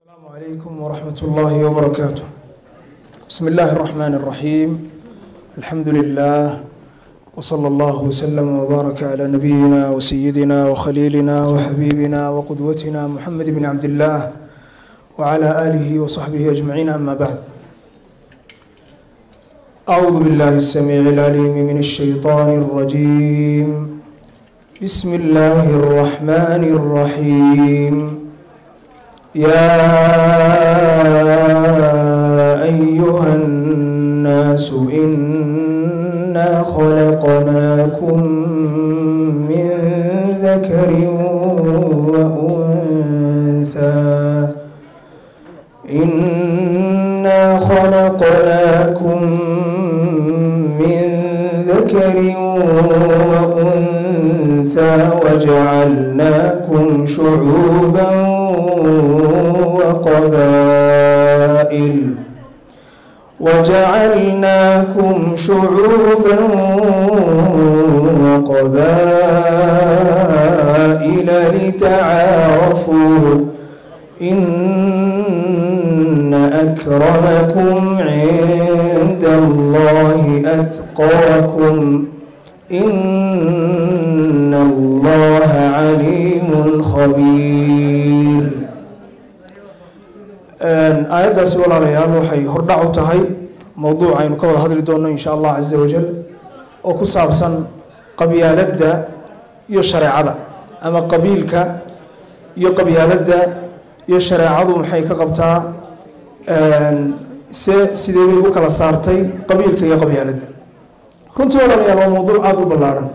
السلام عليكم ورحمة الله وبركاته. بسم الله الرحمن الرحيم. الحمد لله وصلى الله وسلم وبارك على نبينا وسيدنا وخليلنا وحبيبنا وقدوتنا محمد بن عبد الله وعلى آله وصحبه أجمعين، أما بعد. أعوذ بالله السميع العليم من الشيطان الرجيم. بسم الله الرحمن الرحيم. يا أيها الناس إنا خلقناكم من ذكر وأنثى وجعلناكم شعوبا وقبائل لتعارفوا إن أكرمكم عند الله أتقاكم إن الله عليم خبير. آيات سؤال عليها وحي هردع تهي موضوع عين كذا هذا اللي دونه إن شاء الله عز وجل وكسابسا قبيلة يشرع أما قبيلك يقبيلة يشرع محي كقبتها سيدي وكلا صارتي قبيلك يقبيلة كنت ولا يا موضوع أبو بلارن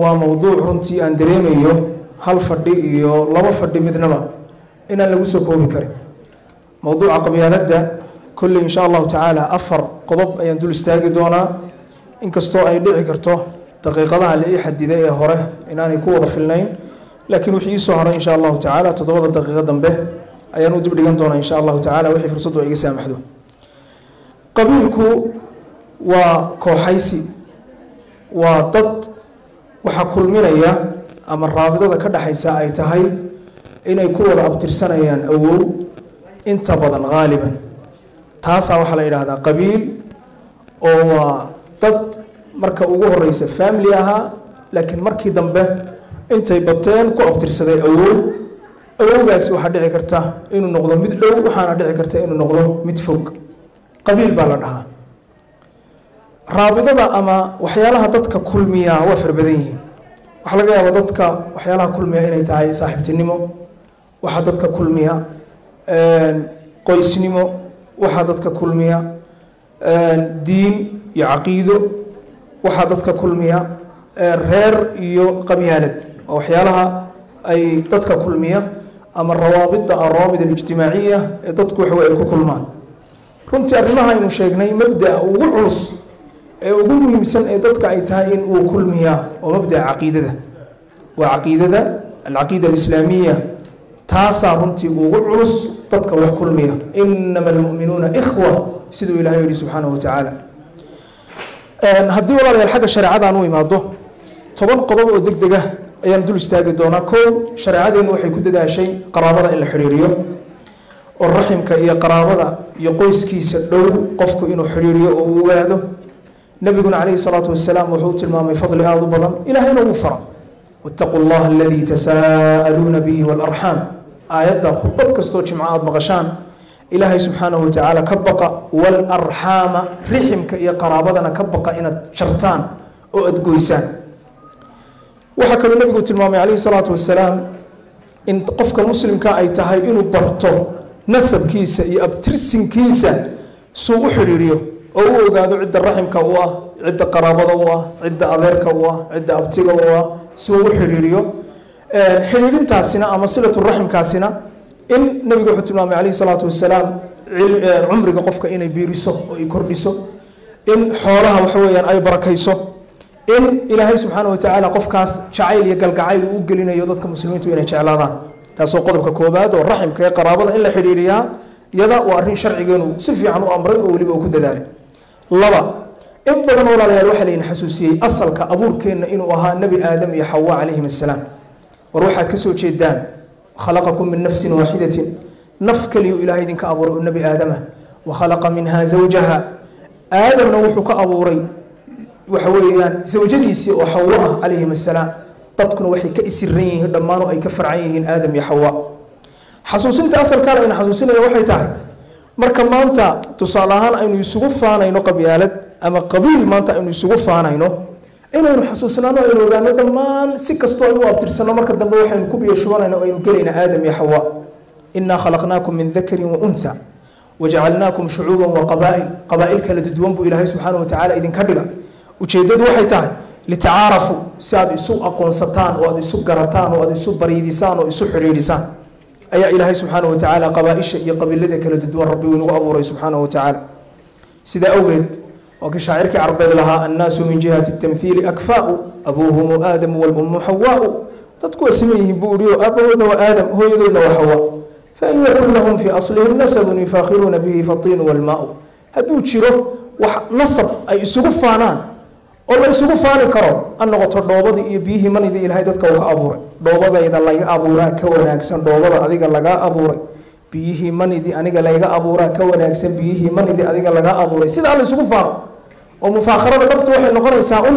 وموضوع رنتي أندريميو هل فردي يو لما فردي مدنما إن اللي كوبي كريم موضوع قبيلة كل إن شاء الله تعالى أفر قضب أن دول استاجي دونا إن كستو أي دعي كرتو دقيقة اللي يحدد إيه هره إن أنا يكون في الليل لكن وحي سهرة إن شاء الله تعالى تضبط دقيقة به أي نودب لجن دونا إن شاء الله تعالى وحي فرصته ويجي سامحده. قبيلكو وكوحيسي وضد وحكل منيا أما الرابطة كده حيسا أي تهي إن يكون أبتر سنة أول أنت بدن غالبا تاسع وحلا إلى هذا قبيل أو ضد مركا أوجه الرئيس فامليها لكن مركي دمبه أنت يبتين كو أبتر سنة أول بس واحد عكرته إنه نقله مدلو وحنا عكرته إنه نقله متفوق قبيل بلدها رابطة أما وحيالها ضدك كل مياه وفر بديه وحلقة ضدك وحيالها كل مياه إني تعي صاحبة النمو وحدتك كل مياه قيس نمو وحدتك كل مياه دين يعقيده وحدتك كل مياه رير يو قبيلة وحيالها أي ضدك كل مياه أما الروابط الاجتماعية ضدك وحوائك كل مان runtii arrimaha aynu sheegnay mabda ugu culus ee ugu muhiimsan ee dadka ay tahay in uu kulmiyaa oo mabda caqiidada waa caqiidada al-aqeeda al-islaamiyya taasa runtii ugu culus dadka wax kulmiya innamal mu'minuuna ikhwa sidoo ilaahay yiri subhanahu wa ta'ala haddii walaalayaal xagga shariicada aanu imaado 10 qodob oo degdeg ah ayaan dul istaagi doonaa koow shariicadeenu waxay ku dadaashay qaraabada in la xiriiriyo والرحمك يا قرابة يقوس كيس دو قفك إنه حريري أو ولاده نبينا عليه الصلاة والسلام وحوت المام فضل هذا بضم إلى هنا وفر واتقوا الله الذي تساءلون به والأرحام آيات خطبت كستوش معاد مغشان إلهي سبحانه وتعالى كبق والأرحام رحمك يا قرابتنا كبق إن شرطان أو أدقويسان وحكى النبي قلت المام عليه الصلاة والسلام إن قفك مسلم كأي تهي إنه برتو نسب كيسة يبترسن كيسة سوء حريريو أو قادو عدة رحم كوا عدة قرابة وا عدة أذير كوا عدة أبتيغ وا سوء حريريو حريرين تاسنا أما صلة الرحم كاسنا إن نبي قلت الله عليه الصلاة والسلام عمرك قفك إن بيرسو ويكردسو إن حولها وحويا أي بركيسو إن إلهي سبحانه وتعالى قفكاس شعيل يقل قعيل وقلنا يضدك مسلمين وين شعلادان تاسو قدرك كوباد والرحمك يا قرابة إلا حريريها يدا وأرين شرعي جنو سفي عنو أمره ولي بوكو دلالي لبا إن بدن ولا لا يروح لين حسوسي أصل كأبور كين إنه وها النبي آدم يا حواء عليهم السلام وروحات كسو تشيدان khalaqakum min nafsin waaxidatin naf kaliyu ilaahay idinka abuuray oo nebi aadama wa khalaqa minha zawjaha aadamna wuxuu ka abuuray waxa weeyaan zawjadiisii oo xawo ah calayhim assalaam dadkuna waxay ka isiran yihiin dhammaan oo ay ka farcan yihiin aadam iyo xawa xasuusinta asalkaan ayna xasuusinaya waxay tahay marka maanta tusaale ahaan aynu isugu faanayno qabyaalad ama qabiil maanta aynu isugu faanayno inaynu xasuusnaano aynu ogaano dhammaan si kastoo aynu abtirsano marka dambe waxaynu ku biyo shubanayno aynu gelaynaa aadam iyo xawa innaa khalaqnaakum min dakarin wa untha wajacalnaakum shucuuban wa qabaa'il kala duwan buu ilaahay subxaanahu watacaala idinka dhiga ujeeddadu waxay tahay litacaarafu si aad isu aqoonsataan oo aad isu garataan oo aad isu bariidisaan oo isu xidhiidhisaan ayaa ilaahay subxaanahu watacaala qabaaisha iyo qabiilada kala duwan rabbi uu inagu abuuray subxaanahu watacaala sidaa awgeed waa kii shaacirkii carbeed lahaa annaasu min jihati tamthiili akfaau abuuhumu aadamu walummu xawaau dadku waa siman yihiin buu ihi oo aabahoodna waa aadam hooyadoodna waa xawa fain yakun lahum fii aslihim nasabun yufaakhiruuna bihi fatiinu walmaau hadduu jiro wax nasab ay isugu faanaan oo la isugu faani karo an noqoto dhoobadii iyo biyihii manidii ilaahay dadka uu ka abuuray dhoobadayda laga abuuraa ka wanaagsan dhoobada adiga lagaa abuuray biyihii manidii aniga layga abuuraa ka wanaagsan biyihii manidii adiga lagaa abuuray sidaa la isugu faano oo mufaakharada dhabtu waxay noqonaysaa un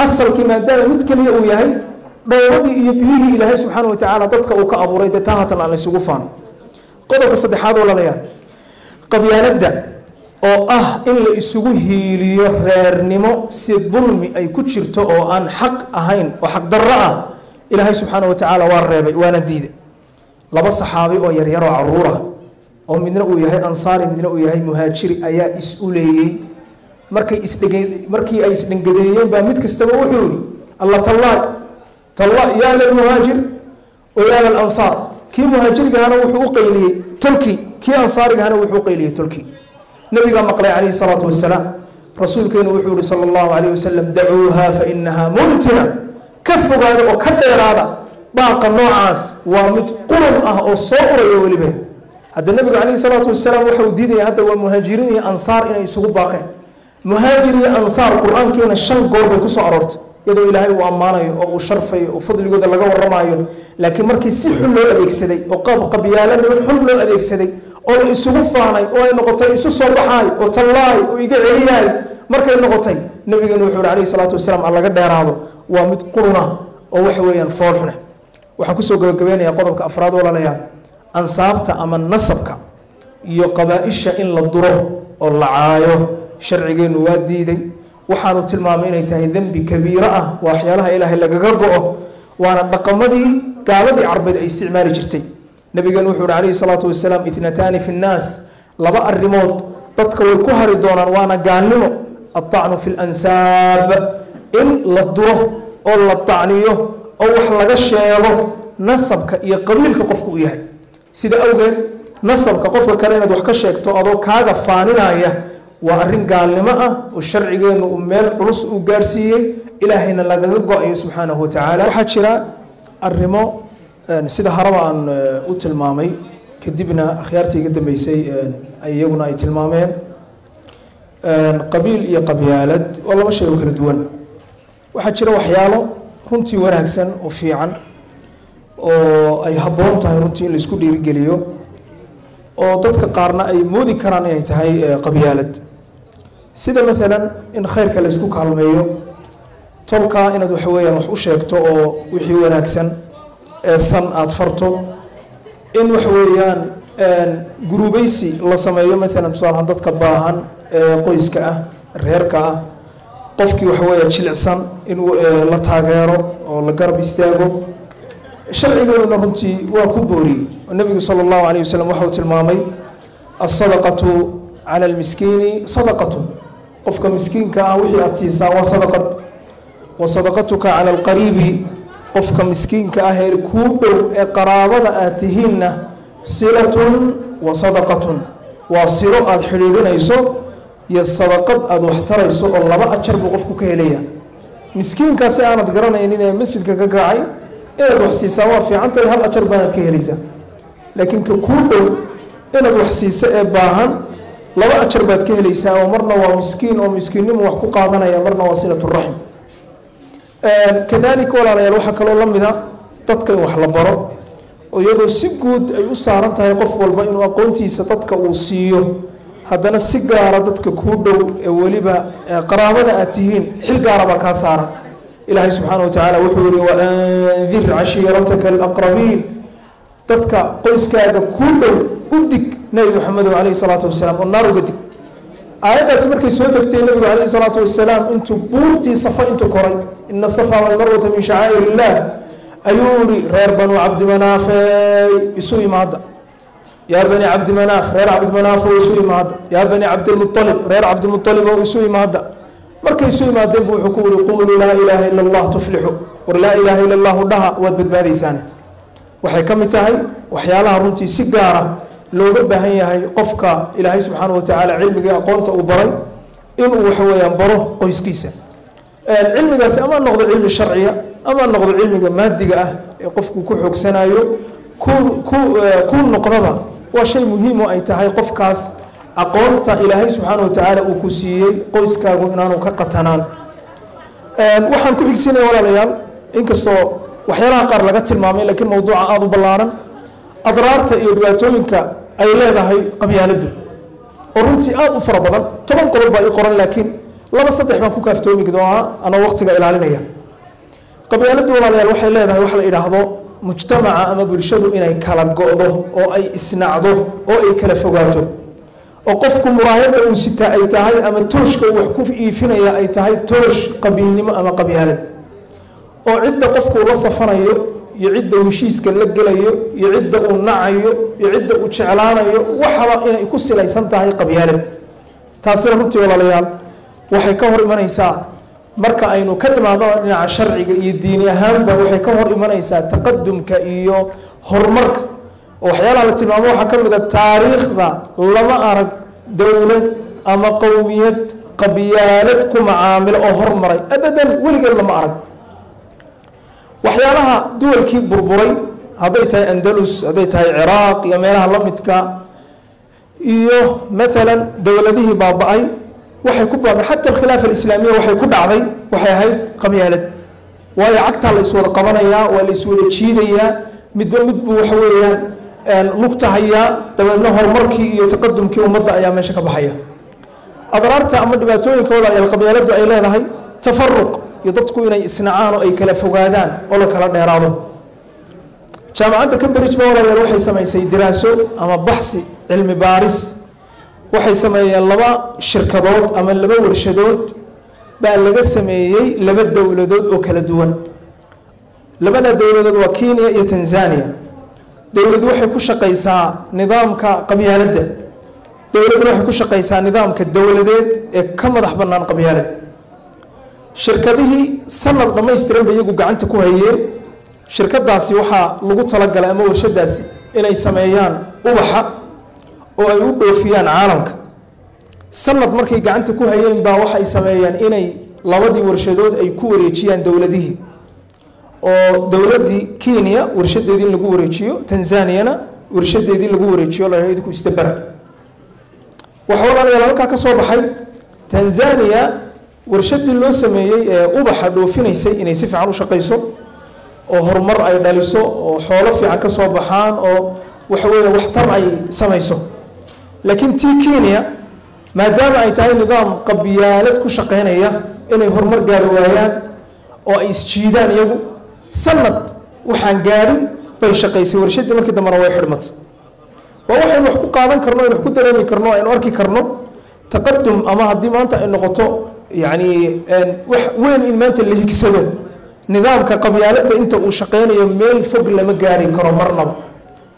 asalkii maadaama mid keliya uu yahay dhoobadii iyo biyihii ilaahay subxaanahu watacaala dadka uu ka abuuray dee taa hatan aan la isugu faano qodobka saddexaad oo lalayaa qabyaaladda oo ah in la isugu hiiliyo reernimo si dulmi ay ku jirto oo aan xaq ahayn oo xaq darro ah ilaahay subxaanahu watacaala waa reebay waana diiday laba saxaabi oo yaryaroo caruura oo midna uu yahay ansaari midna uu yahay muhaajiri ayaa is-uleeyey markii ay isdhangadeeyeen baa mid kastaba wuxuu yihi alla talla yaa lilmuhaajir wa yaa lilansaar kii muhaajirigahana wuxuu u qayliyey tolkii kii ansaarigahana wuxuu u qayliyey tolkii nabigaa maqlay calayhi salaatu wasalaam rasuulkeenu wuxuu yihi sala allahu calayh wasalam dacuuha fa inaha muntina ka fogaada oo ka dheeraada baaqa noocaas waa mid qurun ah oo soo uraya weliba hadda nabigu calayhi salaatu wasalaam waxa uu diidaya hadda waa muhaajiriin iyo ansaar inay isugu baaqeen muhaajir iyo ansaar qur-aankeena 5 goor bay kusoo aroortay iyadoo ilaahay uu ammaanayo oo uu sharfayo oo fadligooda laga waramayo laakiin markii si xun loo adeegsaday oo qabyaalada xun loo adeegsaday oo la isugu faanay oo ay noqotay isu soo baxay oo tallaay oo iga celiyay markay noqotay nabigeenu wuxuu calayhi salaatu wasalaam aan laga dheeraado waa mid quruna oo wax weeyaan foolxuna waxaan kusoo gabagabeynayaa qodobka afraad oo lalayaa ansaabta ama nasabka iyo qabaaisha in la duro oo la caayo sharcigeenu waa diiday waxaanu tilmaamay inay tahay dembi kabiiro ah waa waxyaalaha ilaahay lagaga go-o waana dhaqamadii gaaladii carbeed ay isticmaali jirtay nabigeenu wuxuu yihi calayhi salaatu wasalaam ithnataani fi nnaas laba arrimood dadka way ku hari doonaan waana gaalnimo altacnu fi lansaab in la duro oo la tacniyo oo wax laga sheego nasabka iyo qabiilka qofku u yahay sida awgeed nasabka qofka kale inaad wax ka sheegto adoo kaaga faaninaya waa arrin gaalnimo ah oo sharcigeenu uu meel culus uu gaarsiiyey ilaahayna lagaga go-ayo subxaanahu watacaala waxaa jira arrimo sida haraba aan u tilmaamay kadibna akhyaarta iga dambeysay iyaguna ay tilmaameen qabiil iyo qabyaalad waa laba shay oo kala duwan waxaa jira waxyaalo runtii wanaagsan oo fiican oo ay habboon tahay runtii in la isku dhiirigeliyo oo dadka qaarna ay moodi karaan inay tahay qabyaalad sida maalan in khayrka la isku kaalmeeyo tolka inaad waxa weeyaan wax u sheegto oo wixii wanaagsan ee san aada farto in waxa weeyaan gurubaysi la sameeyo maalan tusaalahaan dadka baahan ee qoyska ah reerka ah qofkii waxa weeya jilicsan in la taageero oo la garab istaago sharcigeeduna runtii waa ku booriyey oo nabigu sala allahu calayh wasalam waxau tilmaamay alsadaqatu cala almiskiini sadaqatu qofka miskiinka ah wixii aada siisaa waa sadaqad wa sadaqatuka cala alqariibi qofka miskiinka ah ee kuu dhow ee qaraabada aad tihiinna silatun wa sadaqatun waa silo aada xidhiidhinayso iyo sadaqad aada wax tarayso oo 2 ajar buu qofku ka helaya miskiinkaasi aanad garanaynin ee masjidka ka kacay inaad wax siisaa waa fiican tahay 1 ajar baanaad ka helaysaa laakiin ka kuu dhow inaad wax siiso ee baahan 2 ajar baad ka helaysaa oo marna waa miskiin oo miskiinnimo wax ku qaadanaya marna waa silaturaxim kadalika walaalayaal waxaa kaloo la mida dadka in wax la baro ويدو سجود أي أسارنتها يقف والبين وقونتي ستتك وصيو هذا السجارة تتك كودو ولبا قرابة أتيهين حل قاربة كاسارة إلهي سبحانه وتعالى وحوري وأنذر عشيرتك الأقربين تتك قيسك كودو أدك نبي محمد عليه الصلاة والسلام والنار قدك آيات سمرك سودك النبي عليه الصلاة والسلام أنتم بورتي صفا أنتم كري إن الصفا والمروة من شعائر الله أيوري غير بنو عبد مناف يسوي ماذا يا بني عبد مناف غير عبد مناف ويسوي ماذا يا بني عبد المطلب غير عبد المطلب ويسوي ماذا مركي يسوي ماذا بوحكول قولوا لا إله إلا الله تفلحوا ولا إله إلا الله دها وادبد بهذه سنة وحي كم تهي وحيالها رنتي سيجارة لو ربها هي قفك إلهي سبحانه وتعالى علمك أقونت وبري إنه وحويا بره قيسكيسة العلم جالس أما النقد العلم الشرعية أما النقد العلم المادي قفك كحك سنايو كل نقطة وشيء مهم أي تهي قفكاس أقونت إلهي سبحانه وتعالى وكسي قيسك وإنانو كقتنان وحن كحك سنة ولا ليال إنكستو وحيالها قار لقت المامين لكن موضوع آذو بلارا أضرارته iyo dhibaatooyinka ay leedahay qabyaaladu oo runtii aad u fara badan 10 qodob baa qoran laakiin laba saddex baan ku kaaftoomi doonaa ana waqtiga ilaalinaya qabyaaladu walaalayaal waxay leedahay wax la yiraahdo mujtamaca ama bulshadu inay kala go'do oo ay isnacdo oo ay kala fogaato oo qofku muraayada uu sita ay tahay ama tooshka wax ku iifinaya ay tahay toosh qabiilnimo ama qabyaalad oo cidda qofku la safanayo يعد وشيس كلا جلايو يعد ونعيو يعد وشعلانيو وحلا إن يكسر ليسنتها هي قبيلة تأثير رتي ولا ليال وحكهر إيمان إنسان مركا أينو كلمة هذا على الشرع يديني أهم وحكهر إيمان إنسان تقدم كإيو هرمرك وحيال على تمامه حكم إذا التاريخ ذا لما أرى دولة أما قومية قبيلتكم عامل أو هرمري أبدا ولا لما أرى waxyaalaha duwalkii burburay haday tahay Andalus haday tahay Iraq iyo meelaha la midka iyo مثلا dawladihii baabay waxay ku baabay hatta khilaafa islaamiga waxay ku dhacday waxay ahayd qabyaalad way cagta la iswada qabanaya waa la iswada jiidaya midba midbu waxa weeyaan lugta haya dabadna horumarkii iyo taqadumkii ummadda ayaa meesha ka baxaya adraarta ama dhibaatooyinka walaal qabyaaladu ay leedahay tafarruq يضطكو إني إسنعان أي كلا فقادان ولا كلا نيرادو جامعة كمبريدج ولا يروح يسمى يسي دراسو أما بحثي علم بارس وحي سمى يلبا شركات أما لبا ورشدود بقى لغا سميي لبا الدولدود أو كلا دوان لبا الدولدود وكينيا يا تنزانيا دولد وحي كوشا قيسا نظام كقبيالة دولد وحي كوشا قيسا نظام كالدولدود كم رحبنا قبيالة shirkadihii sanad dhamaystiran bay iyagu gacanta ku hayeen shirkadaasi waxa lagu talagalay ama warshadaasi inay sameeyaan ubaxa oo ay u dhoofiyaan caalamka sanad markay gacanta ku hayeen baa waxa ay sameeyaan inay labadii warshadood ay ku wareejiyaan dawladihii oo dawladii Kenya warshadeedii lagu wareejiyo Tanzania warshadeedii lagu wareejiyo la yiraahdo ku istabara waxa walaalayaal halka ka soo baxay Tanzania warshadii loo sameeyay ee ubaxa dhoofineysay inay si fiican u shaqeyso oo horumar ay dhaliso oo xoolo fiican ka soo baxaan oo waxa weeye waxtar ay sameyso laakiin tii Kenya maadaama ay tahay nidaam qabyaalad ku shaqeynaya inay horumar gaar waayaan oo ay isjiidaan iyagu sanad waxaan gaarin bay shaqeysay warshadii markii dambe way xirmatay waxaan wax ku qaadan karno wax ku dareemi karno aynu arki karno taqaddum ama haddii maanta ay noqoto يعني وين إن ما أنت اللي هيكسده نظام كقبيلة أنت وشقين يميل فوق لما جاري كرمرنا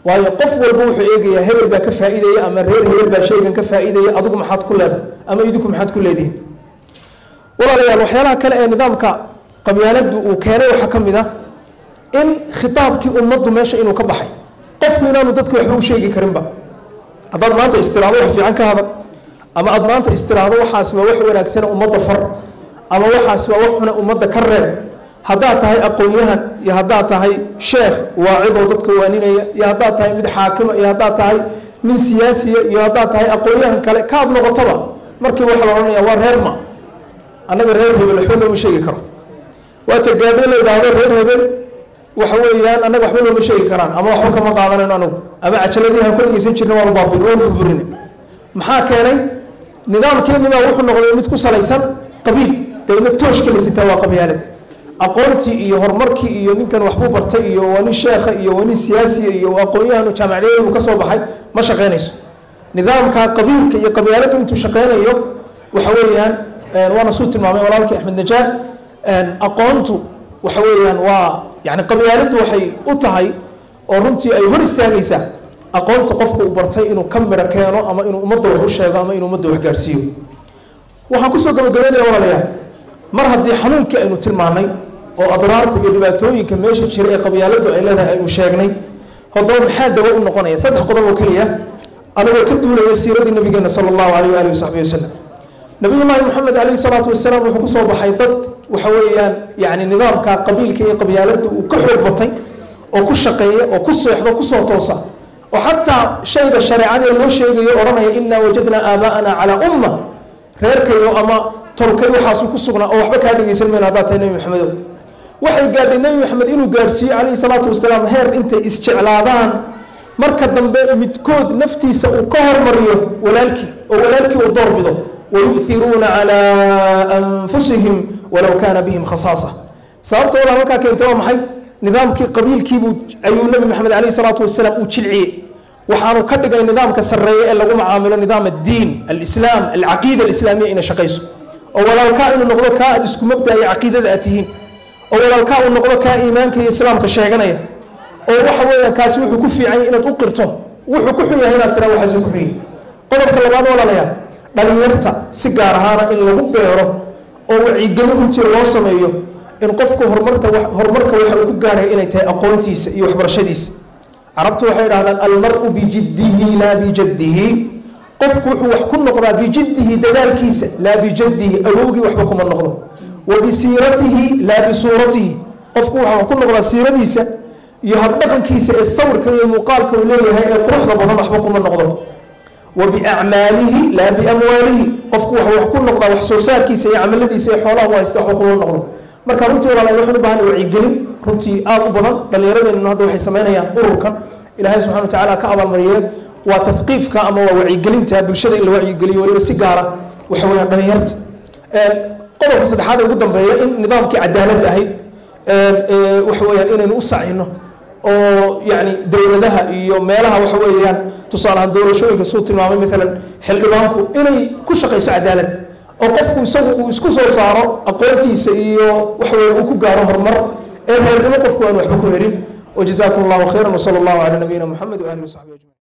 ويقف والبوح يجي هبل بكفائدة أما الرير هبل بشيء كفائدة أضرب محط كل هذا أما يدكم محط كل هذه ولا لا الوحياة كلا نظام كقبيلة وكانوا وحكم ذا إن خطاب كي أمضوا ماشي إنه كبحي قف بينا نضدك وحبوا شيء كريم بقى أضرب ما أنت استراحة في عنك هذا أما أضمانت استراحة وحاس ووحي ونكسر أمضى فر أما وحاس ووحنا أمضى كرر هدات هاي أقوياها يا هدات هاي شيخ واعظ وضد قوانين يا هدات هاي من حاكم يا هدات هاي من سياسي يا هدات هاي أقوياها كاب نغطبة مركب وحلونا يا وار هرما أنا غير هبل الحلو مش يكره وتجادل إذا غير هبل وحويان أنا وحول ومشي كران أما وحول كما قاعدنا أنا أما عشلدي هكذا يسنجر نوال بابي وين بربرين محاكرين نظام كلمة ما وحول نقول متكو سليسان قبيل تقول توش كل ستة قبيلة أقولتي إيه هرمركي إيه يمكن وحبوب برتي إيه وني شيخ إيه وني سياسي إيه وأقوياء وجماعية وكسر بحي ما شقينيش نظام كقبيل كي قبيلته أنتم شقينا إيه وحويان وأنا صوت المعمي ولالك أحمد نجار أقونتو وحويان يعني قبيلته وحي أطهي ورنتي أي هرستاجيسة أقونت قفك وبرتي إنه كم مركانه أما إنه مدوا وحشة أما إنه مدوا وحجارسيو وحكوسو قبيلة ولا ليه مرة دي حنون كأنه تلمعني أو أضرارت يدباتوي كميش الشريعة قبيلته إلا ذا أنه شاغني هذول حاد دواء النقطة صدق قدر وكلية أنا وكدت له سيرة النبي صلى الله عليه وآله وصحبه وسلم نبي الله محمد عليه الصلاة والسلام وحكوسه بحيطت وحويان يعني نظام كقبيل كي قبيلته وكحر بطي وكشقية وكصيح وكصوتوصة وحتى شيء الشريعة اللي شيء يقولنا إنا وجدنا آباءنا على أمة غير كي أما تركي وحاسو كسقنا أو وحبك هذه يسمى هذا النبي محمد وحي قال النبي محمد إنه قارسي عليه الصلاة والسلام هير أنت استعلاضان مركز دنبال متكود نفتي سأكهر مريو ولالكي وضربه ويؤثرون على أنفسهم ولو كان بهم خصاصة صارت ولا مركا كنتوا محي نظام كي قبيل كيبو أيو النبي محمد عليه الصلاة والسلام وتشلعي وحانو كدقا النظام كسرية اللي قم عامل نظام الدين الإسلام العقيدة الإسلامية إن شقيسه أولا كائن النقطة كائد اسكو مبدأ عقيدة ذاتهين أولا كائن النقطة كإيمان كإسلام كشيغانية أو وحوية كاسي وحو كفي عين إنad أقرته وحو كحوية هنا ترى وحاسو كحوية قدر كلمان ولا ليا بل يرتع سيجار هانا إن لغو بيره أو عيقلهم تيروا سميو إن قفكو هرمركا وحو كقاري إنay tahay aqoontiisa iyo waxbarashadiisa عربت waxay yiraahdaan المرء بجده لا بجده قفك وحو كل نقضة بجده دلالكيسة لا بجده ألوغي وحبكم النقضة وبسيرته لا بصورته قفك وحو كل نقضة سيرتيسة يهبطن كيسة الصور كي المقال كوليه هي الطرح ربنا وحبكم النقضة وبأعماله لا بأمواله قفك وحو كل نقضة وحسوسات كيسة يعمل الذي سيحوله ويستحبكم النقضة marka runtii walaalayaal waxaan u baahan wacyi gelin runtii aad u badan dhalinyarada hadda waxay sameynayaan ururkan ilaahay subhanahu wa ta'ala ka abaalmariyay waa tafqiifka ama waa wacyi gelinta bulshada in la wacyi geliyo waliba si gaar ah waxa weeyaan dhalinyarta qodobka saddexaad ugu dambeeya in nidaamkii cadaaladda ahayd waxa weeyaan inaynu u saacino oo yani dawladaha iyo meelaha waxa weeyaan tusaalahan doorashooyinka soo tilmaamay midalan xildhibaanku inay ku shaqeyso cadaalad oo qofku isagu uu isku soo saaro aqoontiisa iyo waxa weeye uu ku gaaro horumar ee reernimo qofku aan waxba ku helin وجزاكم الله خيرا وصلى الله على نبينا محمد وآله وصحبه أجمعين